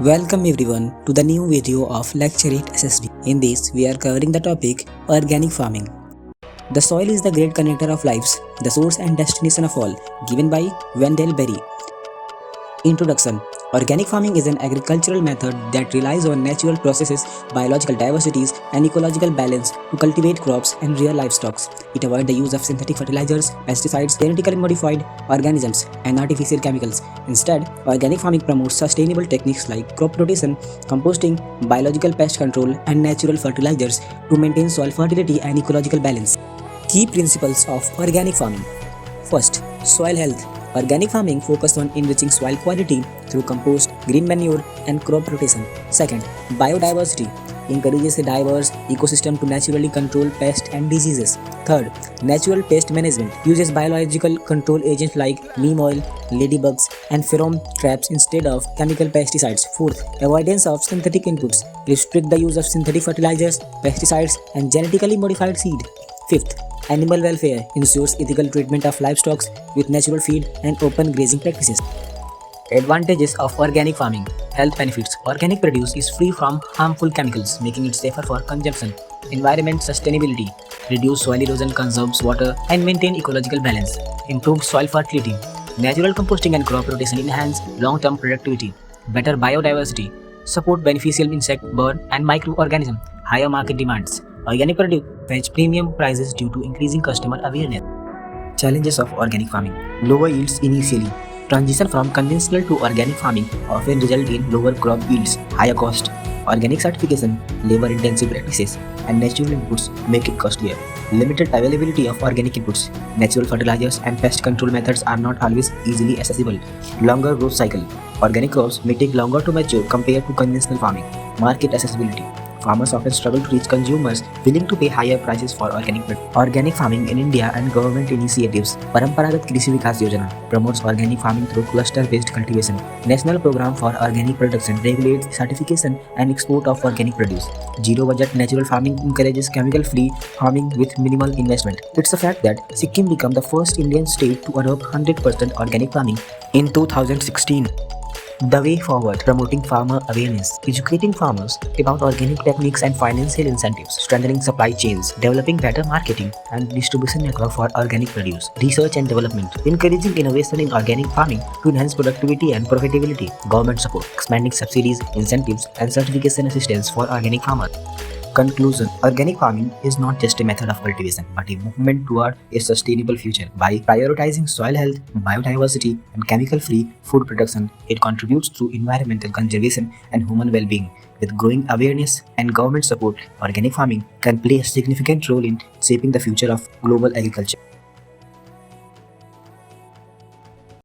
Welcome everyone to the new video of Lecture It SSB. In this, we are covering the topic organic farming. The soil is the great connector of lives, the source and destination of all, given by Wendell Berry. Introduction. Organic farming is an agricultural method that relies on natural processes, biological diversities, and ecological balance to cultivate crops and rear livestock. It avoids the use of synthetic fertilizers, pesticides, genetically modified organisms, and artificial chemicals. Instead, organic farming promotes sustainable techniques like crop rotation, composting, biological pest control, and natural fertilizers to maintain soil fertility and ecological balance. Key principles of organic farming. First, soil health. Organic farming focuses on enriching soil quality through compost, green manure, and crop rotation. Second, biodiversity encourages a diverse ecosystem to naturally control pests and diseases. Third, natural pest management uses biological control agents like neem oil, ladybugs, and pheromone traps instead of chemical pesticides. Fourth, avoidance of synthetic inputs restrict the use of synthetic fertilizers, pesticides, and genetically modified seed. Fifth, animal welfare ensures ethical treatment of livestock with natural feed and open grazing practices. Advantages of organic farming. Health benefits. Organic produce is free from harmful chemicals, making it safer for consumption. Environment sustainability. Reduce soil erosion, conserves water, and maintain ecological balance. Improved soil fertility. Natural composting and crop rotation enhance long-term productivity. Better biodiversity. Support beneficial insect, bird, and microorganism. Higher market demands. Organic produce fetch premium prices due to increasing customer awareness. Challenges of organic farming. Lower yields initially. Transition from conventional to organic farming often result in lower crop yields, higher cost. Organic certification, labor-intensive practices, and natural inputs make it costlier. Limited availability of organic inputs. Natural fertilizers and pest control methods are not always easily accessible. Longer growth cycle. Organic crops may take longer to mature compared to conventional farming. Market accessibility. Farmers often struggle to reach consumers willing to pay higher prices for organic farming in India and government initiatives. Paramparagat Krishi Vikas Yojana promotes organic farming through cluster-based cultivation. National Program for Organic Production regulates certification and export of organic produce. Zero budget natural farming encourages chemical-free farming with minimal investment. It's a fact that Sikkim became the first Indian state to adopt 100% organic farming in 2016. The way forward, promoting farmer awareness, educating farmers about organic techniques and financial incentives, strengthening supply chains, developing better marketing and distribution network for organic produce, research and development, encouraging innovation in organic farming to enhance productivity and profitability, government support, expanding subsidies, incentives and certification assistance for organic farmers. Conclusion. Organic farming is not just a method of cultivation, but a movement toward a sustainable future. By prioritizing soil health, biodiversity, and chemical-free food production, it contributes to environmental conservation and human well-being. With growing awareness and government support, organic farming can play a significant role in shaping the future of global agriculture.